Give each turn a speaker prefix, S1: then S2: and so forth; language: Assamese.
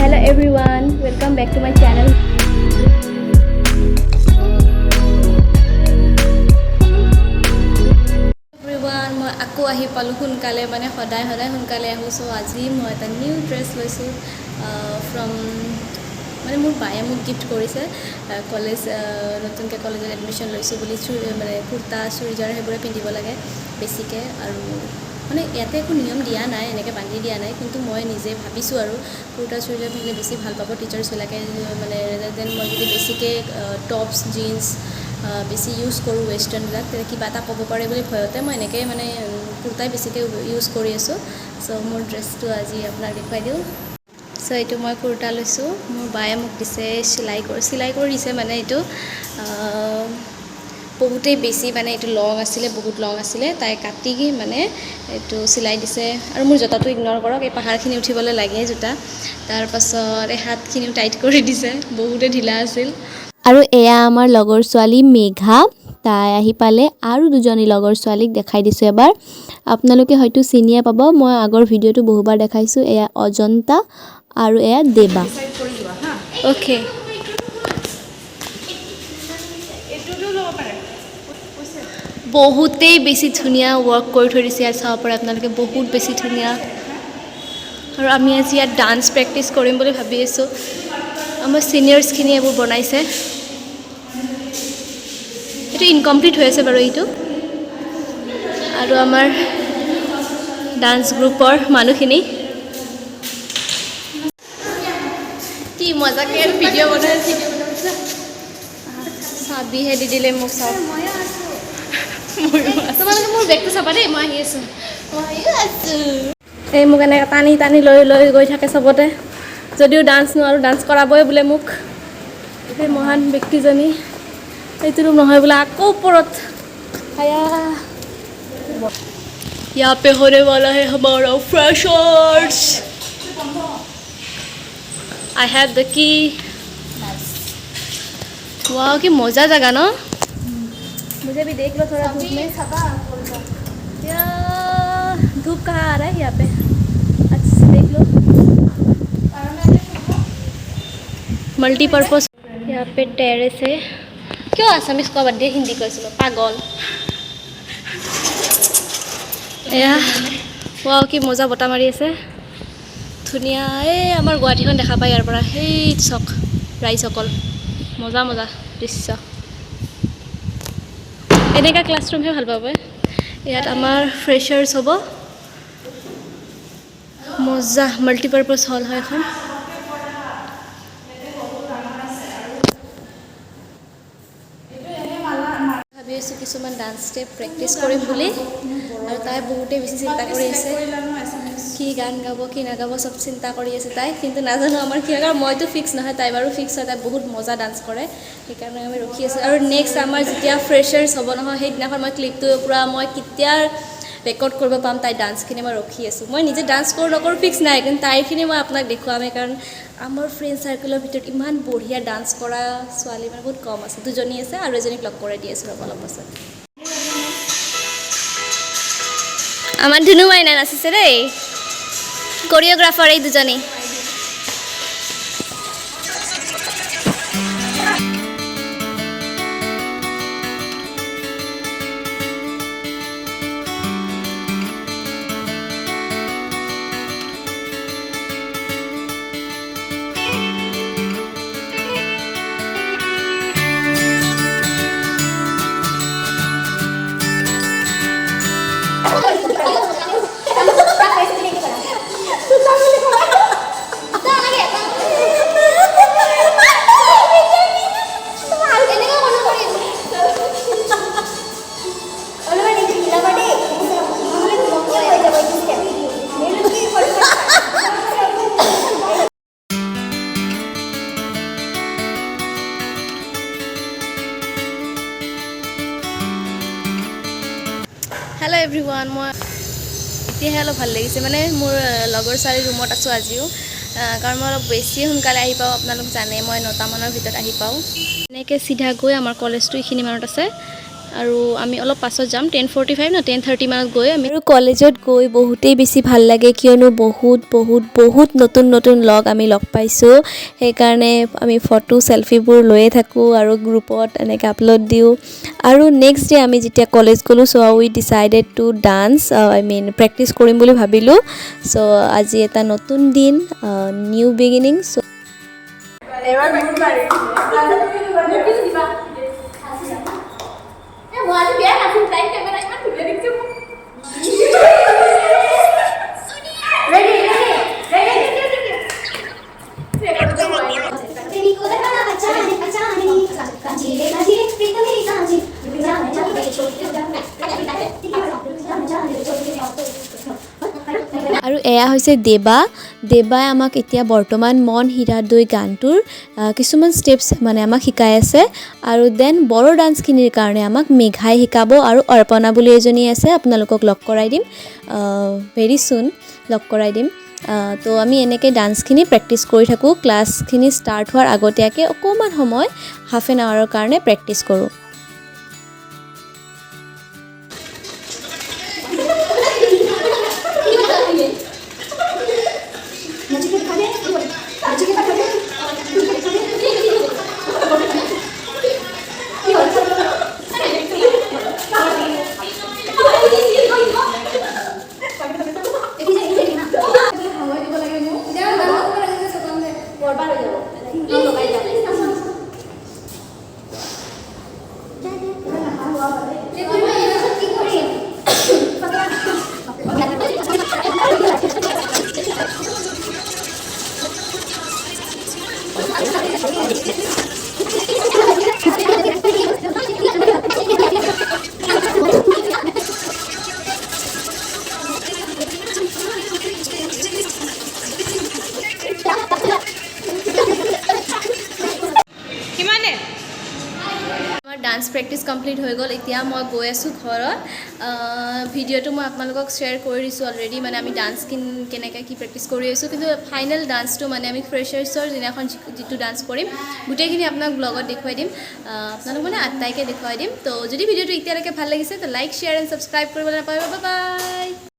S1: Hello everyone, welcome back to my channel. Everyone, মই আকৌ আহি পালো সোনকালে মানে সদায় সোনকালে আহো সো আজি মই এটা নিউ ড্ৰেছ লৈছো ফ্ৰম মানে মোৰ বায়ে মোক গিফ্ট কৰিছে কলেজ নতুনকৈ কলেজত এডমিশ্যন লৈছোঁ বুলি মানে কুৰ্তা চুৰিজাৰ সেইবোৰে পিন্ধিব লাগে বেছিকৈ আৰু মানে ইয়াতে একো নিয়ম দিয়া নাই এনেকৈ বান্ধি দিয়া নাই কিন্তু মই নিজে ভাবিছোঁ আৰু কুৰ্তা চুৰিজাৰ পিন্ধিলে বেছি ভাল পাব টিচাৰ্ছবিলাকে মানে দেন মই যদি বেছিকৈ টপছ জিন্স বেছি ইউজ কৰোঁ ৱেষ্টাৰ্ণবিলাক তেতিয়া কিবা এটা ক'ব পাৰে বুলি ভয়তে মই এনেকৈ মানে কুৰ্তাই বেছিকৈ ইউজ কৰি আছোঁ চ' মোৰ ড্ৰেছটো আজি আপোনাক দেখুৱাই দিওঁ চ' এইটো মই কুৰ্তা লৈছোঁ মোৰ বায়ে মোক দিছে চিলাই কৰি দিছে মানে এইটো বহুতেই বেছি মানে এইটো বহুত লং আছিলে তাই কাটি মানে এইটো চিলাই দিছে আৰু মোৰ জোতাটো ইগন'ৰ কৰক এই পাহাৰখিনি উঠিবলৈ লাগে জোতা তাৰপাছত এই হাতখিনিও টাইট কৰি দিছে বহুতে ঢিলা আছিল আৰু এয়া আমাৰ লগৰ ছোৱালী মেঘা তাই আহি পালে আৰু দুজনী লগৰ ছোৱালীক দেখাই দিছোঁ এবাৰ আপোনালোকে হয়তো চিনিয়ে পাব মই আগৰ ভিডিঅ'টো বহুবাৰ দেখাইছোঁ এয়া অজন্তা আৰু এয়া দেবা ওকে বহুতেই বেছি ধুনীয়া ৱৰ্ক কৰি থৈ দিছে ইয়াত চাব পাৰে আপোনালোকে বহুত বেছি ধুনীয়া আৰু আমি আজি ইয়াত ডান্স প্ৰেক্টিচ কৰিম বুলি ভাবি আছোঁ আমাৰ ছিনিয়ৰ্ছখিনি এইবোৰ বনাইছে এইটো ইনকমপ্লিট হৈ আছে বাৰু এইটো আৰু আমাৰ ডান্স গ্ৰুপৰ মানুহখিনি কি মজাকৈ ভিডিঅ' বনাইছে চাবিহে দি দিলে মোক চাওক তোমালোকে মোৰ বেগটো চাবা দেই মই আহি আছোঁ এই মোক এনেকৈ টানি লৈ গৈ থাকে চবতে যদিও ডান্স নোৱাৰোঁ ডান্স কৰাবই বোলে মোক এই মহান ব্যক্তিজনী এইটো নহয় বোলে আকৌ ওপৰত यहाँ पे होने वाला है हमारा फ्रेशर्स आई हैव द की वाह की मज़ा जगह ना मुझे भी देख लो थोड़ा धूप में या धूप कहाँ आ रहा है यहाँ पे अच्छे से देख लो मल्टीपर्पज़ यहाँ पे टेरेस है क्यों आसामीज को बर्थडे हिंदी कैसे पागल এয়া ৱাও কি মজা বতাহ মাৰি আছে ধুনীয়া এই আমাৰ গুৱাহাটীখন দেখা পায় ইয়াৰ পৰা সেই চক ৰাইজসকল মজা দৃশ্য এনেকুৱা ক্লাছৰুমহে ভাল পাব ইয়াত আমাৰ ফ্ৰেছাৰ্ছ হ'ব মজা মাল্টিপাৰ্পজ হল হয় এখন ভাবি আছোঁ কিছুমান ডান্স ষ্টেপ প্ৰেক্টিচ কৰিম বুলি আৰু তাই বহুতেই বেছি চিন্তা কৰি আছে কি গান গাব কি নাগাব চব চিন্তা কৰি আছে তাই কিন্তু নাজানো আমাৰ কি হয় কাৰণ মইতো ফিক্স নহয় তাই বাৰু ফিক্স হয় তাই বহুত মজা ডান্স কৰে সেইকাৰণে আমি ৰখি আছোঁ আৰু নেক্সট আমাৰ যেতিয়া ফ্ৰেছাৰ্ছ হ'ব নহয় সেইদিনাখন মই ক্লিপটো পূৰা মই কেতিয়া ৰেকৰ্ড কৰিব পাম তাই ডান্সখিনি মই ৰখি আছোঁ মই নিজে ডান্স কৰোঁ নকৰোঁ ফিক্স নাই কিন্তু তাইৰখিনি মই আপোনাক দেখুৱামেই কাৰণ আমাৰ ফ্ৰেণ্ড চাৰ্কেলৰ ভিতৰত ইমান বঢ়িয়া ডান্স কৰা ছোৱালী মানে বহুত কম আছে দুজনী আছে আৰু এজনীক লগ কৰাই দি আছোঁ অলপ পাছত আমার ধুনু মাইনা নাচিছে দেই কোরিওগ্রাফার এই দুজনী हेलो एवरीवन मैं इतिहास अलग ভাল লাগিছে মানে মোৰ লগৰ চাৰি ৰুমত আছো আজিও কাৰণ মই অলপ বেছি সোনকালে আহি পাওঁ আপোনালোক জানে মই 9টা মানৰ ভিতৰত আহি পাওঁ এনেকৈ সিধা গৈ আমাৰ কলেজটো এইখিনি মানত আছে আৰু আমি অলপ পাছত যাম 10:45 না 10:30 মানত গৈ আমি আৰু কলেজত গৈ বহুতেই বেছি ভাল লাগে কিয়নো বহুত নতুন লগ আমি লগ পাইছোঁ সেইকাৰণে আমি ফটো সেলফিবোৰ লৈয়ে থাকোঁ আৰু গ্ৰুপত এনেকৈ আপলোড দিওঁ আৰু নেক্সট ডে আমি যেতিয়া কলেজ গ'লোঁ চ' উই ডিচাইডেড টু ডান্স প্ৰেক্টিছ কৰিম বুলি ভাবিলোঁ চ' আজি এটা নতুন দিন নিউ বিগিনিং চ' আৰু এয়া হৈছে দেবাই আমাক এতিয়া বৰ্তমান মন হীৰা দৈ গানটোৰ কিছুমান ষ্টেপছ মানে আমাক শিকাই আছে আৰু দেন বড়ো ডান্সখিনিৰ কাৰণে আমাক মেঘাই শিকাব আৰু অৰ্পণা বুলি এজনী আছে আপোনালোকক লগ কৰাই দিম ভেৰি চুন লগ কৰাই দিম তো আমি এনেকৈ ডান্সখিনি প্ৰেক্টিছ কৰি থাকোঁ ক্লাছখিনি ষ্টাৰ্ট হোৱাৰ আগতীয়াকৈ অকণমান সময় হাফ এন আৱাৰৰ কাৰণে প্ৰেক্টিছ কৰোঁ ডান্স প্ৰেক্টিছ কমপ্লিট হৈ গ'ল এতিয়া মই গৈ আছোঁ ঘৰত ভিডিঅ'টো মই আপোনালোকক শ্বেয়াৰ কৰি দিছোঁ অলৰেডি মানে আমি ডান্স কেনেকৈ কি প্ৰেক্টিছ কৰি আছোঁ কিন্তু ফাইনেল ডান্সটো মানে আমি ফ্ৰেছাৰ্ছৰ দিনাখন যিটো ডান্স কৰিম গোটেইখিনি আপোনাক ব্লগত দেখুৱাই দিম আপোনালোক মানে 8 তাৰিখে দেখুৱাই দিম তো যদি ভিডিঅ'টো এতিয়ালৈকে ভাল লাগিছে তো লাইক শ্বেয়াৰ এণ্ড ছাবস্ক্ৰাইব কৰিবলৈ নাপাহৰিব বাই বাই